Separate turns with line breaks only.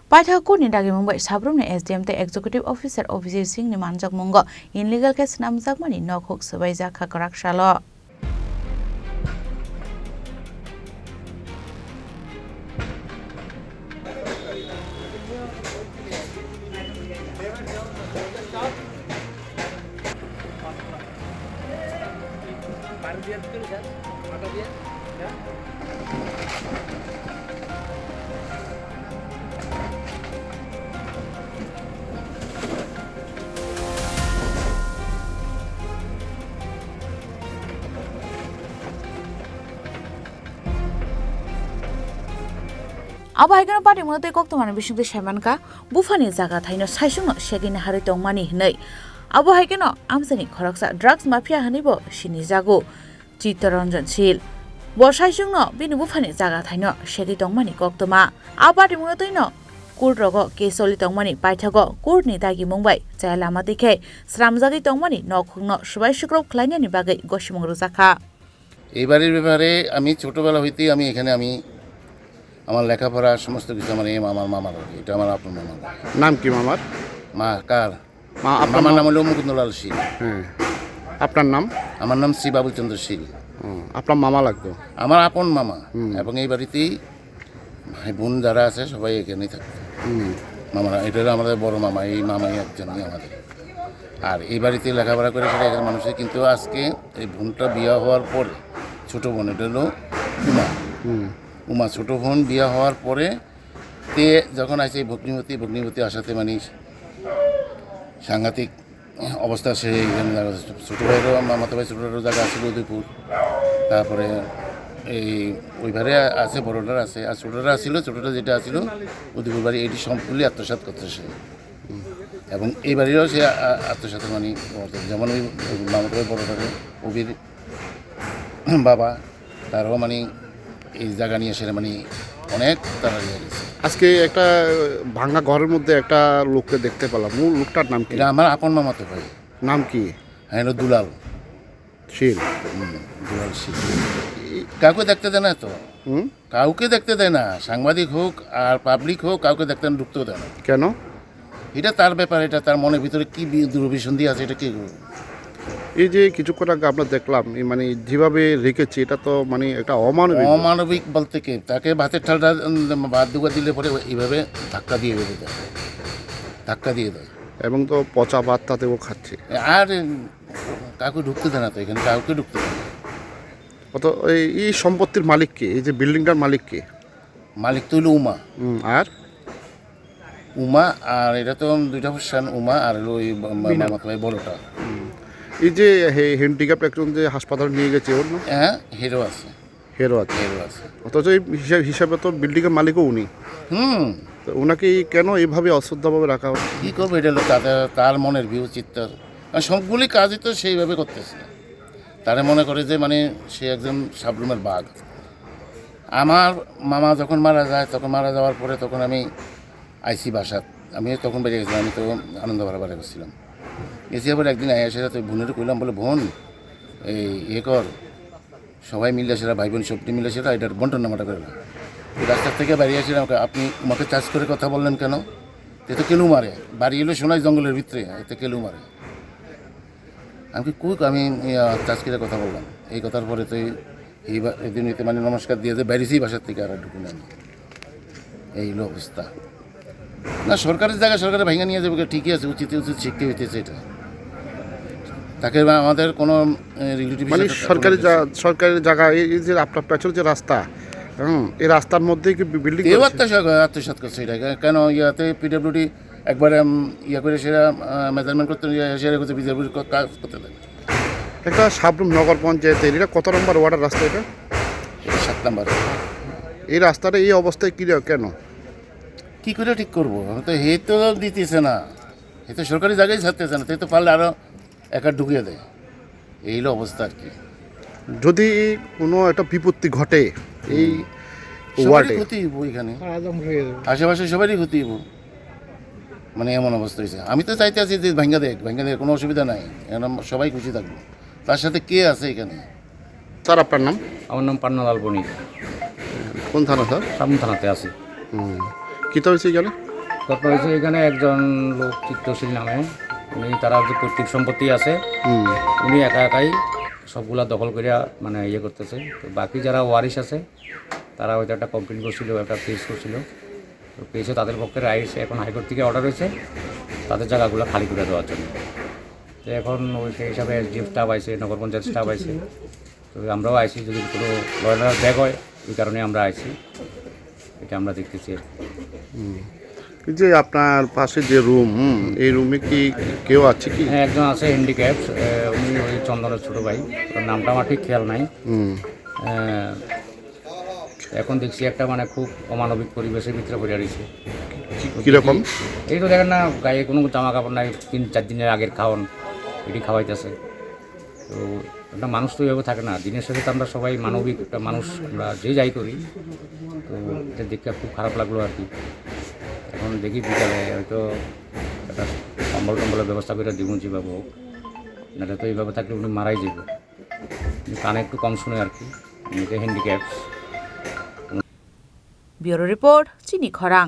Paithakuni dagi Mumbai Sabrumni SDM te Executive Officer Officer Singh ni manjak mungo illegal case namjak mani nokhuk sabai jakha karak shalo. Abo haikano party munote kok tomane bisingte semanka bufani jaga thaino saisungno segine hari tongmani hnei abo haikano amsani khoraksa drugs mafia hanibo sini jago Chittaranjan Sil bo saisungno bini bufani jaga thaino segi tongmani kok toma abo party munote no kurrogo kesoli tongmani paithago kurni dagi Mumbai chailama dikhe sramjagi tongmani nokhungno subai sukrop khlainani bagai gosimung rujaka
এবারের ব্যাপারে আমি ছোটবেলা হইতেই আমি এখানে আমার লেখাপড়া সমস্ত কিছু আমার আমার মামার এটা আমার আপনার মামার
নাম কি মামার
মা কার
আমার
নাম হলো মুকুন্দলাল শীল।
হ্যাঁ আপনার নাম?
আমার নাম শ্রী বাবুচন্দ্র শীল।
আপনার মামা লাগতো?
আমার আপন মামা এবং এই বাড়িতেই ভাই বোন যারা আছে সবাই এখানেই থাকে মামারা এটা আমাদের বড় মামা এই মামাই একজনই আমাদের আর এই বাড়িতে লেখাপড়া করে সেটা এখানে মানুষের কিন্তু আজকে এই বোনটা বিয়ে হওয়ার পরে ছোটো বোন এটা হলো উমা ছোটো বোন বিয়ে হওয়ার পরে তে যখন আসে ভগ্নিমতী আসাতে মানে সাংঘাতিক অবস্থা সে এখানে ছোটো ভাইয়েরও মামাতো ভাই ছোটোটারও জায়গা আছে উদয়পুর তারপরে এই ওইভাবে আছে বড়োটার আছে আর ছোটোটা আসছিল ছোটোটা যেটা আসছিল উদয়পুর বাড়ি এটি সম্পূর্ণ আত্মসাৎ করতে সে এবং এই বাড়িরও সে আত্মসাতের মানে যেমন ওই মামাতো ভাই বড়োটাকে অভির বাবা তারও মানে এই জায়গা নিয়ে সেটা মানে অনেক তারা নিয়ে গেছে।
আজকে একটা ভাঙা ঘরের মধ্যে একটা লোককে দেখতে পেলাম মূল লোকটার নাম কি?
এটা আমার আপন মামাতো ভাই।
নাম কি?
হ্যাঁ দুলাল
শীল।
দুলাল শীল। কাউকে দেখতে দেয় না তো কাউকে দেখতে দেয় না সাংবাদিক হোক আর পাবলিক হোক কাউকে দেখতে ঢুকতেও দেয় না।
কেন?
এটা তার ব্যাপার এটা তার মনের ভিতরে কি দুরভিসন্ধি আছে এটা কি
এই যে কিছুক্ষণ আগে আমরা দেখলাম মানে যেভাবে রেখেছে এটা তো মানে একটা
অমানবিক বলতে কি তাকে ভাতের ঠালটা ভাত দুগা দিলে পরে এইভাবে ধাক্কা দিয়ে দেয়
এবং তো পচা ভাত তাতেও খাচ্ছে
আর কাউকে ঢুকতে দেয় না তো এখানে কাউকে ঢুকতে দেয় না।
কত এই সম্পত্তির মালিক কে? এই যে বিল্ডিংটার মালিক কে?
মালিক তো হলো উমা আর এটা তো দুইটা ভার্সন উমা আর হলো ওই বড়টা
এই যে হ্যান্ডিক্যাপ একজন যে হাসপাতালে নিয়ে গেছে ওর নাম?
হ্যাঁ হিরো আছে
অথচ এই হিসাবে তো বিল্ডিংয়ের মালিকও উনি তো ওনাকে কেন এইভাবে অশ্রদ্ধাভাবে রাখা হচ্ছে?
কী করবো এটা হলো তার মনের ভিউ চিত্তার সবগুলি কাজই তো সেইভাবে করতেছে তারা মনে করে যে মানে সে একজন সাবরুমের বাঘ। আমার মামা যখন মারা যায় তখন মারা যাওয়ার পরে তখন আমি আইসি বাসাত আমি তখন বেরিয়ে গেছিলাম আমি তো আনন্দপাড়া বাড়ি করছিলাম গেছি আবার একদিন এসে তো বোনের কইলাম বলে বোন এই কর সবাই মিলে সেরা ভাই বোন সবটি মিলে সেরা এটার বন্টন নামাটা করে না রাস্তার থেকে বেরিয়ে আসছিলাম আপনি আমাকে চাষ করে কথা বললেন কেন? এতে কেলু মারে বাড়ি এলো সোনাই জঙ্গলের ভিতরে এতে কেলু মারে আমি আমি চাষ করে কথা বললাম এই কথার পরে তো এই দিন মানে নমস্কার দিয়ে বেরিয়েছি বাসার থেকে আর ঢুকুন আমি এই হলো অবস্থা না সরকারের জায়গায় সরকারে ভেঙে নিয়ে যাবে ঠিকই আছে উচিত শিখতে হইতেছে এটা তাকে আমাদের কোনো রিলেটিভ
মানে সরকারি জায়গা এই যে আপনার পেছনে যে রাস্তা এই রাস্তার মধ্যে কি বিল্ডিং
আত্মসাৎ করছে এটা কেন ইয়াতে পিডব্লিউডি একবারে ইয়ে করে সেটা মেজারমেন্ট করতে সেটা করতে পিডব্লিউডি কাজ করতে দেয়।
একটা সাবরুম নগর পঞ্চায়েতের এটা কত নম্বর ওয়ার্ডের রাস্তা? এটা
7 নম্বর।
এই রাস্তাটা এই অবস্থায় কেন
কী করে ঠিক করবো? তো হে তো দিতেছে না হে তো সরকারি জায়গায় ছাড়তেছে না তো পারলে আরও একা ঢুকিয়ে দেয় এই হলো অবস্থা আর কি।
যদি কোনো একটা বিপত্তি ঘটে এই ওয়ার্ডে
ক্ষতি হইব এখানে আশেপাশে সবারই ক্ষতি হইব মানে এমন অবস্থা হয়েছে। আমি তো চাইতে আছি যে ভাঙ্গা দেখ কোনো অসুবিধা নাই এখন সবাই খুশি থাকবো। তার সাথে কে আছে এখানে?
স্যার আপনার নাম?
আমার নাম পান্নালাল বণিক।
কোন থানা স্যার?
সামন থানাতে আছি।
কী তো হয়েছে এখানে?
ঘটনা হয়েছে এখানে একজন লোক চিত্তশীল নামে, উনি তারা যে পৈতৃক সম্পত্তি আছে উনি একা একাই সবগুলা দখল করিয়া মানে ইয়ে করতেছে। তো বাকি যারা ওয়ারিশ আছে তারা হয়তো একটা কমপ্লেন করছিল, একটা কেস করছিল, তো কেসে তাদের পক্ষে রায় এসে এখন হাইকোর্ট থেকে অর্ডার হয়েছে তাদের জায়গাগুলো খালি করে দেওয়ার জন্য। তো এখন ওই সেই হিসাবে এসডিএফ স্টাফ আছে, নগর পঞ্চায়েত স্টাফ আছে, তো আমরাও আইছি যদি কোনো লয়ার ব্যাগ হয় এই কারণে আমরা আইছি, এটা আমরা দেখতেছি।
এই যে আপনার পাশে যে রুম, এই রুমে কি কেউ আছে কি?
হ্যাঁ, একজন আছে হ্যান্ডিক্যাপ, উনি ওই চন্দনের ছোটো ভাই, ওর নামটা আমার ঠিক খেয়াল নাই। এখন দেখছি একটা মানে খুব অমানবিক পরিবেশের ভিতরে পড়ে রয়েছে।
কীরকম?
এই তো দেখেন না, গায়ে কোনো জামা কাপড় নাই, 3-4 দিনের আগের খাওয়ান এটি খাওয়াইতেছে। তো একটা মানুষ তো এইভাবে থাকে না, দিনের শেষে তো আমরা সবাই মানবিক একটা মানুষ, আমরা যে যাই করি। তো এটা দেখতে খুব খারাপ লাগলো আর কি। এখন দেখি বিকালে হয়তো একটা কম্বল টম্বলের ব্যবস্থা করে দিব যেভাবে হোক, নাহলে তো এইভাবে থাকলে উনি মারাই যাবে। কানে একটু কম শুনে আর কি, এমনিতে হ্যান্ডিক্যাপ।
ব্যুরো রিপোর্ট, চিনি খরাং।